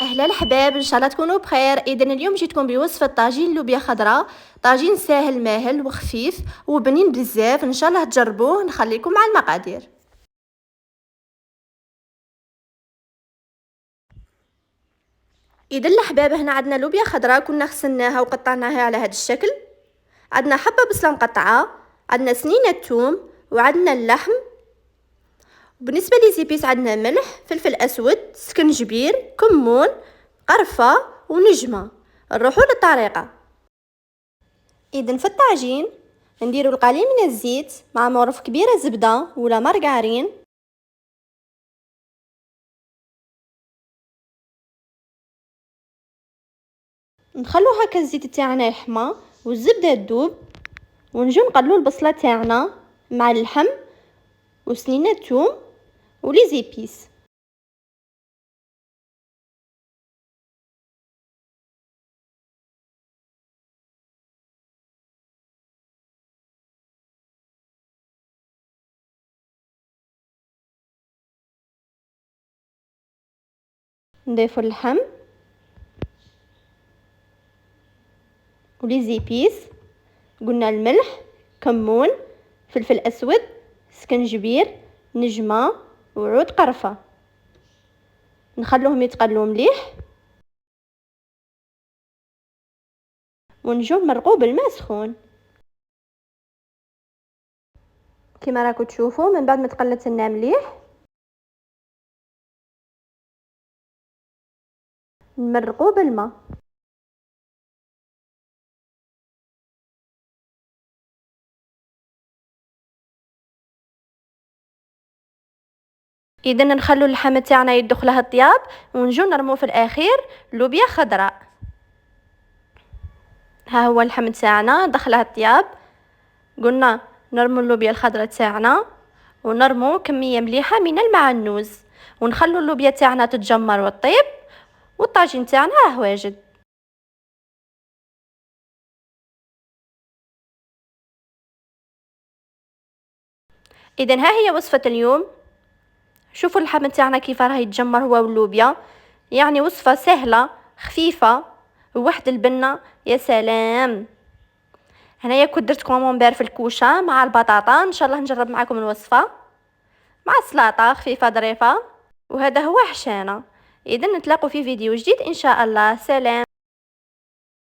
اهلا الحباب، ان شاء الله تكونوا بخير. اذا اليوم جيتكم بوصفه طاجين لوبيا خضراء. طاجين ساهل ماهل وخفيف وبنين بزاف، ان شاء الله تجربوه. نخليكم مع المقادير. اذا الحباب هنا عندنا لوبيا خضراء كنا غسلناها وقطعناها على هذا الشكل. عندنا حبه بصله مقطعه، عندنا سنينه ثوم، وعندنا اللحم. بالنسبه لي زيبيس عندنا ملح، فلفل اسود، سكنجبير، كمون، قرفه ونجمه. نروحوا للطريقه. اذا في الطاجين نديروا القليل من الزيت مع مغرف كبيره زبده ولا مارغرين. نخلو هكا الزيت تاعنا يحمى والزبده تذوب، ونجيو نقلو البصله تاعنا مع اللحم وسنينه الثوم ولي زيبيس. نضيفو اللحم ولي زيبيس، قلنا الملح، كمون، فلفل اسود، سكنجبير، نجمه وعود قرفه. نخلوهم يتقلوا مليح ونجو نمرقوه بالماء سخون. كما راكم تشوفوا من بعد ما تقلت لنا مليح نمرقوه بالماء. اذا نخلو اللحم تاعنا يدخل لها الطياب ونجو نرمو في الاخير لوبيا خضراء. ها هو اللحم تاعنا دخلها الطياب. قلنا نرمو اللوبيا الخضراء تاعنا ونرمو كميه مليحه من المعلوز، ونخلو اللوبيا تاعنا تتجمر وطيب، والطاجين تاعنا راه واجد. اذا ها هي وصفه اليوم. شوفوا اللحم تاعنا كيف راه يتجمر هو واللوبيا، يعني وصفه سهله خفيفه وواحد البنه يا سلام. هنايا كنت درت كومونبير في الكوشه مع البطاطا، ان شاء الله نجرب معكم الوصفه مع السلطه خفيفه ظريفه. وهذا هو حشانه. اذا نتلاقوا في فيديو جديد ان شاء الله. سلام.